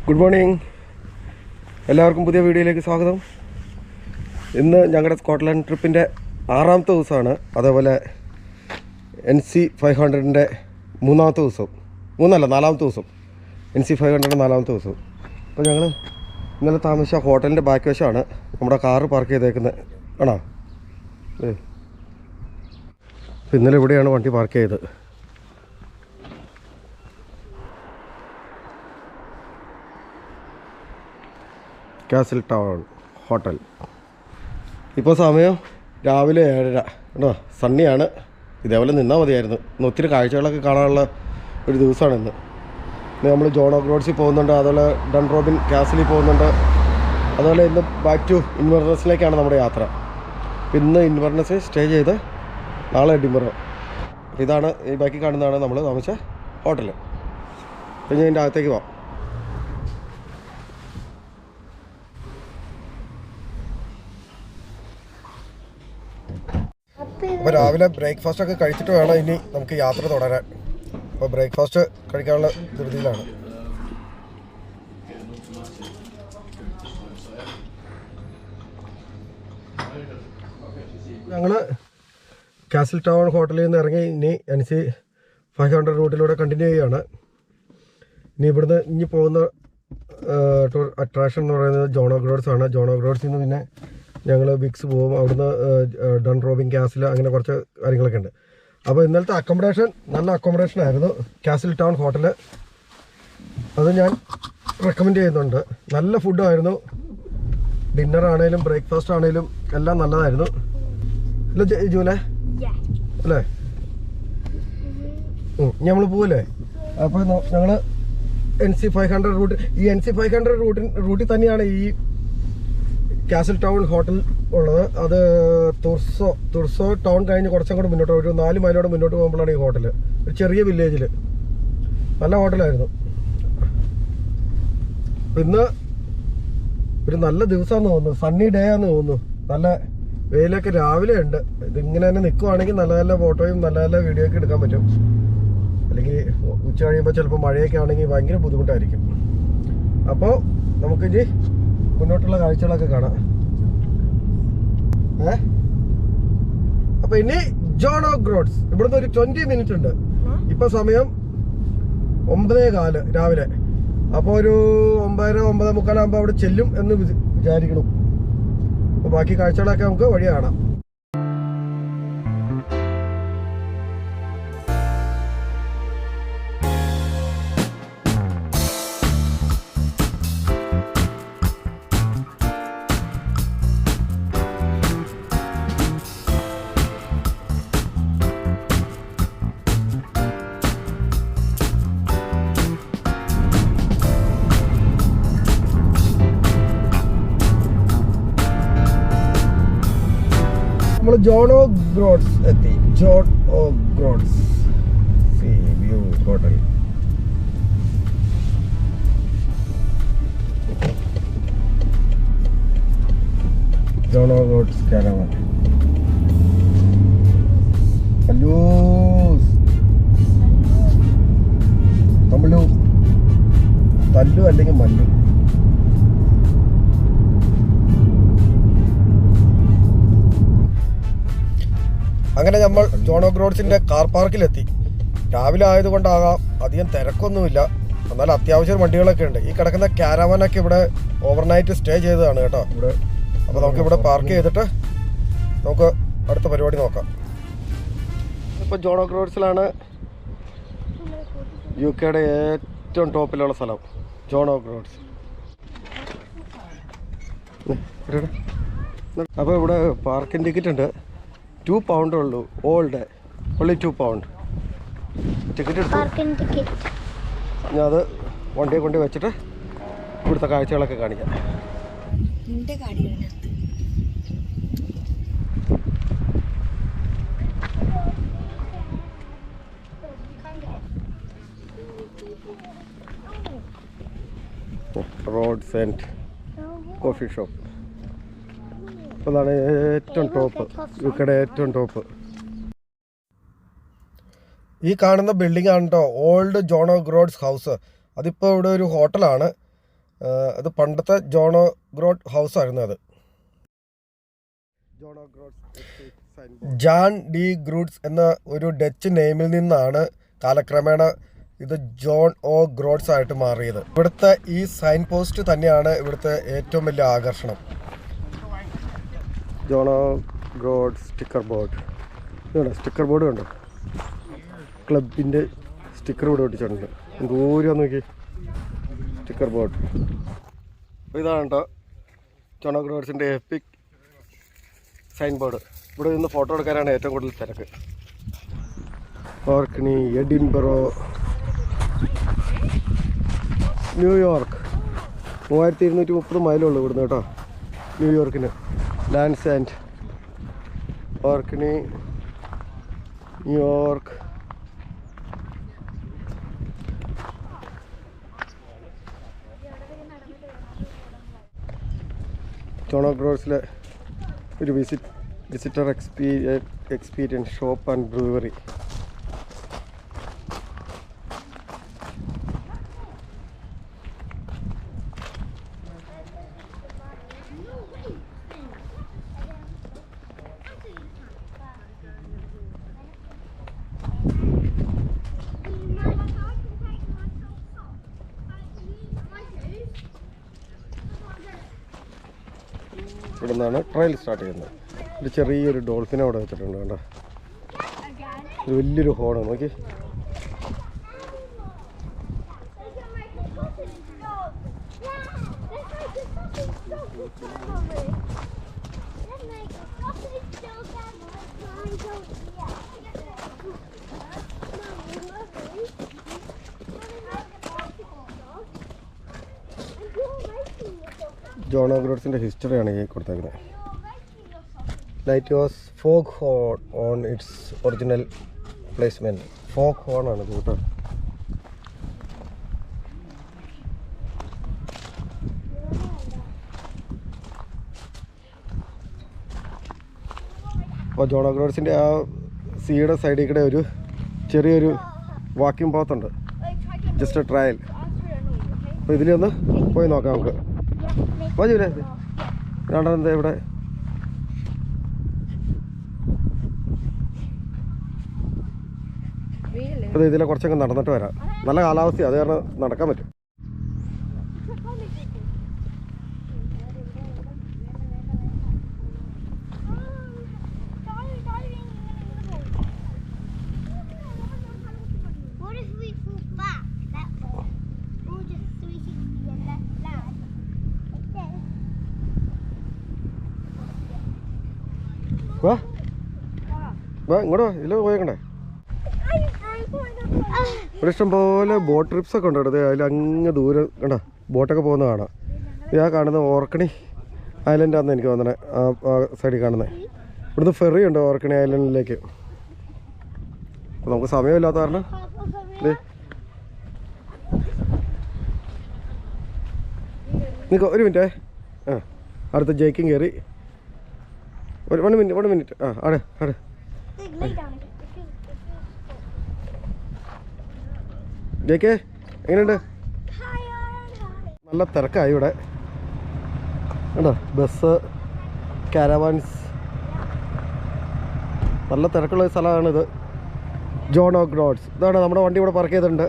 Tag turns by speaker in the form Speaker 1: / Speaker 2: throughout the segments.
Speaker 1: Good morning, എല്ലാവർക്കും പുതിയ വീഡിയോയിലേക്ക് സ്വാഗതം. ഇന്ന് ഞങ്ങളുടെ സ്കോട്ട്ലൻഡ് ട്രിപ്പിൻ്റെ 6ാമത്തെ ദിവസമാണ്. അതേപോലെ NC500-ൻ്റെ 3ാമത്തെ ദിവസം, 4ാമത്തെ ദിവസം. NC500-ൻ്റെ 4ാമത്തെ ദിവസം. അപ്പോൾ ഞങ്ങൾ ഇന്നലെ താമസിച്ച ഹോട്ടലിൻ്റെ ബാക്ക് വശമാണ് നമ്മുടെ കാറ് പാർക്ക് ചെയ്തേക്കുന്നത്. ആണോ? അപ്പോൾ ഇന്നലെ ഇവിടെയാണ് വണ്ടി പാർക്ക് ചെയ്തത്. Castle town hotel. ഇപ്പോൾ സമയം രാവിലെ 7:30 കേട്ടോ. സണ്ണിയാണ്. ഇതേപോലെ നിന്നാൽ മതിയായിരുന്നു. ഇന്ന് ഒത്തിരി കാഴ്ചകളൊക്കെ കാണാനുള്ള ഒരു ദിവസമാണ് ഇന്ന്. നമ്മൾ ജോൺ ഓ ഗ്രോട്ട്സിൽ പോകുന്നുണ്ട്, അതുപോലെ ഡൺ റോബിൻ കാസിലിൽ പോകുന്നുണ്ട്. അതുപോലെ ഇന്ന് ബാക്ക് ടു ഇൻവെർണസിലേക്കാണ് നമ്മുടെ യാത്ര. ഇന്ന് ഇൻവെർണസിൽ സ്റ്റേ ചെയ്ത് നാളെ എഡിൻബറോ. അപ്പോൾ ഇതാണ് ഈ ബാക്കി കാണുന്നതാണ് നമ്മൾ താമസിച്ച ഹോട്ടൽ. അപ്പോൾ ഞാൻ ഇതിൻ്റെ അകത്തേക്ക് പോകാം. അപ്പോൾ രാവിലെ ബ്രേക്ക്ഫാസ്റ്റ് ഒക്കെ കഴിച്ചിട്ട് വേണം ഇനി നമുക്ക് യാത്ര തുടരാൻ. അപ്പോൾ ബ്രേക്ക്ഫാസ്റ്റ് കഴിക്കാനുള്ള ധൃതിയിലാണ്. ഞങ്ങൾ കാസിൽ ടൗൺ ഹോട്ടലിൽ നിന്ന് ഇറങ്ങി ഇനി NC500 റൂട്ടിലൂടെ കണ്ടിന്യൂ ചെയ്യുകയാണ്. ഇനി ഇനി പോകുന്ന ടൂർ അട്രാക്ഷൻ എന്ന് പറയുന്നത് ജോൺ ഓ ഗ്രോട്ട്സ് ആണ്. ജോൺ ഓ ഗ്രോട്ട്സിൽ നിന്ന് പിന്നെ ഞങ്ങൾ വിക്സ് പോകും. അവിടുന്ന് ഡൺ റോബിൻ കാസിൽ അങ്ങനെ കുറച്ച് കാര്യങ്ങളൊക്കെ ഉണ്ട്. അപ്പോൾ ഇന്നലത്തെ അക്കോമഡേഷൻ നല്ല അക്കോമഡേഷൻ ആയിരുന്നു. കാസിൽ ടൗൺ ഹോട്ടൽ, അത് ഞാൻ റെക്കമെൻഡ് ചെയ്യുന്നുണ്ട്. നല്ല ഫുഡായിരുന്നു. ഡിന്നർ ആണെങ്കിലും ബ്രേക്ക്ഫാസ്റ്റ് ആണെങ്കിലും എല്ലാം നല്ലതായിരുന്നു. അല്ലേ ജൂലേ? അല്ലേ? നമ്മൾ പോവല്ലേ? അപ്പോൾ ഞങ്ങൾ NC500 റൂട്ട്, ഈ NC500 റൂട്ടിൽ തന്നെയാണ് ഈ കാസിൽ ടൗൺ ഹോട്ടൽ ഉള്ളത്. അത് തുർസോ ടൗൺ കഴിഞ്ഞ് കുറച്ചും കൂടെ മുന്നോട്ട്, ഒരു 4 മൈലോടെ മുന്നോട്ട് പോകുമ്പോഴാണ് ഈ ഹോട്ടൽ. ഒരു ചെറിയ വില്ലേജിൽ നല്ല ഹോട്ടലായിരുന്നു. ഇന്ന് ഒരു നല്ല ദിവസമാണെന്ന് തോന്നുന്നു. സണ്ണി ഡേ ആണെന്ന് തോന്നുന്നു. നല്ല വെയിലൊക്കെ രാവിലെ ഉണ്ട്. ഇതിങ്ങനെ തന്നെ നിൽക്കുവാണെങ്കിൽ നല്ല നല്ല ഫോട്ടോയും നല്ല നല്ല വീഡിയോ ഒക്കെ എടുക്കാൻ പറ്റും. അല്ലെങ്കിൽ ഉച്ച കഴിയുമ്പോൾ ചിലപ്പോൾ മഴയൊക്കെ ആണെങ്കിൽ ഭയങ്കര ബുദ്ധിമുട്ടായിരിക്കും. അപ്പോൾ നമുക്കിനി മുന്നോട്ടുള്ള കാഴ്ചകളൊക്കെ കാണാം. അപ്പൊ ഇനി ജോൺ ഓ ഗ്രോട്ട്സ് ഇവിടുന്ന് ഒരു 20 മിനിറ്റ് ഉണ്ട്. ഇപ്പൊ സമയം 9:15 രാവിലെ. അപ്പോൾ ഒരു 9:45 ആകുമ്പോൾ അവിടെ ചെല്ലും എന്ന് വിചാരിക്കണം. അപ്പൊ ബാക്കി കാഴ്ചകളൊക്കെ നമുക്ക് വഴി കാണാം. നമ്മൾ ജോൺ ഓ ഗ്രോട്ട്സ് എത്തി. ജോൺ ഓ ഗ്രോട്ട്സ് സീ വ്യൂ ഹോട്ടൽ. ജോൺ ഓ ഗ്രോട്ട്സ് കാരവാൻ. തല്ലു അല്ലെങ്കിൽ മല്ലു. അങ്ങനെ നമ്മൾ ജോൺ ഓ ഗ്രോട്ട്സിൻ്റെ കാർ പാർക്കിലെത്തി. രാവിലെ ആയതുകൊണ്ടാകാം അധികം തിരക്കൊന്നുമില്ല. എന്നാൽ അത്യാവശ്യം വണ്ടികളൊക്കെ ഉണ്ട്. ഈ കിടക്കുന്ന കാരവാനൊക്കെ ഇവിടെ ഓവർനൈറ്റ് സ്റ്റേ ചെയ്തതാണ് കേട്ടോ ഇവിടെ. അപ്പോൾ നമുക്കിവിടെ പാർക്ക് ചെയ്തിട്ട് നമുക്ക് അടുത്ത പരിപാടി നോക്കാം. ഇപ്പോൾ ജോൺ ഓ ഗ്രോട്ട്സിലാണ് UK-യുടെ ഏറ്റവും ടോപ്പിലുള്ള സ്ഥലം ജോൺ ഓ ഗ്രോട്ട്സ്. അപ്പോൾ ഇവിടെ പാർക്കിംഗ് ടിക്കറ്റ് ഉണ്ട്. £2 ഉള്ളൂ. ഓൾ ഡേ ഓൺലി £2 ടിക്കറ്റ് എടുത്തു. ഞാൻ അത് വണ്ടിയെ കൊണ്ട് വെച്ചിട്ട് ഇവിടുത്തെ കാഴ്ചകളൊക്കെ കാണിക്കാം. Roads and coffee shop. അതാണ് ഏറ്റവും ടോപ്പ്, UK-യുടെ ഏറ്റവും ടോപ്പ്. ഈ കാണുന്ന ബിൽഡിംഗ് ആണ് കേട്ടോ ഓൾഡ് ജോൺ ഓ ഗ്രോട്ട്സ് ഹൗസ്. അതിപ്പോൾ ഇവിടെ ഒരു ഹോട്ടലാണ്. അത് പണ്ടത്തെ ജോൺ ഒ ഗ്രോട്ട് ഹൗസ് ആയിരുന്നു. അത് ജാൻ ഡി ഗ്രൂട്ട്സ് എന്ന ഒരു ഡച്ച് നെയിമിൽ നിന്നാണ് കാലക്രമേണ ഇത് ജോൺ ഒ ഗ്രോട്ട്സ് ആയിട്ട് മാറിയത്. ഇവിടുത്തെ ഈ സൈൻ പോസ്റ്റ് തന്നെയാണ് ഇവിടുത്തെ ഏറ്റവും വലിയ ആകർഷണം. John o' Groats sticker board. ഇതുണ്ട് സ്റ്റിക്കർ ബോർഡ് കണ്ടോ, ക്ലബിൻ്റെ സ്റ്റിക്കർ ബോർഡ് ഒട്ടിച്ചിട്ടുണ്ട്. ദൂരം നോക്കി സ്റ്റിക്കർ ബോർഡ്. ഇതാണ് കേട്ടോ ജോൺ ഒ ഗ്രോട്ട്സിൻ്റെ എപ്പിക് സൈൻ ബോർഡ്. ഇവിടെ നിന്ന് ഫോട്ടോ എടുക്കാനാണ് ഏറ്റവും കൂടുതൽ തിരക്ക്. ഓർക്കിനി, എഡിൻബറോ, ന്യൂയോർക്ക് 3230 മൈലുള്ളൂ ഇവിടുന്ന് കേട്ടോ ന്യൂയോർക്കിന്. Land's End Orkney, New York. John o' ഗ്രോട്ട്സിലെ ഒരു visitor experience shop and brewery. ഇവിടെ നിന്നാണ് ട്രയൽ സ്റ്റാർട്ട് ചെയ്യുന്നത്. ഒരു ചെറിയൊരു ഡോൾഫിനെ അവിടെ വെച്ചിട്ടുണ്ട് കേട്ടോ. ഒരു വലിയൊരു ഹോണാണ് നോക്കി. ജോൺ ഒ ഗ്രോട്ട്സിൻ്റെ ഹിസ്റ്ററിയാണ് ഈ കൊടുത്തേക്കുന്നത്. Light was fog horn on its original placement. Fog horn ആണ് കേട്ടോ. അപ്പോൾ ജോൺ ഒ ഗ്രോട്ട്സിൻ്റെ ആ സീയുടെ സൈഡിൽ കൂടെ ഒരു ചെറിയൊരു വാക്യൂം പാത്തുണ്ട്, ജസ്റ്റ് ട്രയൽ. അപ്പോൾ ഇതിലൊന്ന് പോയി നോക്കാം നമുക്ക്. മതിയില്ലേ രണ്ടാമത്തെ ഇവിടെ അത് ഇതിലെ കുറച്ചൊക്കെ നടന്നിട്ട് വരാം. നല്ല കാലാവസ്ഥയാണ്, അത് കാരണം നടക്കാൻ പറ്റും. വാ വാ ഇങ്ങോട്ട് വാ, ഇതിൽ പോയേക്കണ്ടേ. ഇവിടെ ഇഷ്ടംപോലെ ബോട്ട് ട്രിപ്സൊക്കെ ഉണ്ട്. അടുത്ത് അതിൽ അങ്ങ് ദൂരം കണ്ടോ ബോട്ടൊക്കെ പോകുന്ന കാണാം. ഞാൻ കാണുന്നത് ഓർക്കിണി ഐലൻഡാണെന്ന് എനിക്ക് തോന്നണേ, ആ സൈഡിൽ കാണുന്നത്. ഇവിടുന്ന് ഫെറി ഉണ്ട് ഓർക്കിണി ഐലൻഡിലേക്ക്. അപ്പോൾ നമുക്ക് സമയമില്ലാത്ത കാരണം നിൽക്കുക. ഒരു മിനിറ്റേ, അടുത്ത ജേക്കിങ് കയറി. one minute. ആടെ ജേക്കേ എങ്ങനെയുണ്ട്? നല്ല തിരക്കായി ഇവിടെ കണ്ടോ, ബസ്, കാരവാൻസ്, നല്ല തിരക്കുള്ള സ്ഥലമാണിത്. John o' Groats. ഇതാണ് നമ്മുടെ വണ്ടി ഇവിടെ പാർക്ക് ചെയ്തിട്ടുണ്ട്.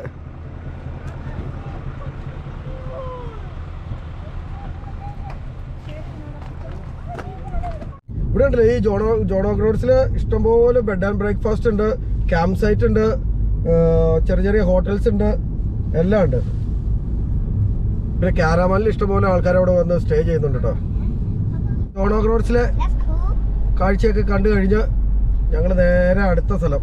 Speaker 1: ഇവിടെ ഉണ്ടല്ലോ ഈ ജോൺ ഒ ഗ്രോട്ട്സിൽ ഇഷ്ടംപോലെ ബെഡ് ആൻഡ് ബ്രേക്ക്ഫാസ്റ്റ് ഉണ്ട്, ക്യാമ്പ് സൈറ്റ് ഉണ്ട്, ചെറിയ ചെറിയ ഹോട്ടൽസ് ഉണ്ട്, എല്ലാം ഉണ്ട്. പിന്നെ കാരവാനിൽ ഇഷ്ടംപോലെ ആൾക്കാർ അവിടെ വന്ന് സ്റ്റേ ചെയ്യുന്നുണ്ട് കേട്ടോ. ജോൺ ഒ ഗ്രോട്ട്സിലെ കാഴ്ചയൊക്കെ കണ്ടു കഴിഞ്ഞ് ഞങ്ങൾ നേരെ അടുത്ത സ്ഥലം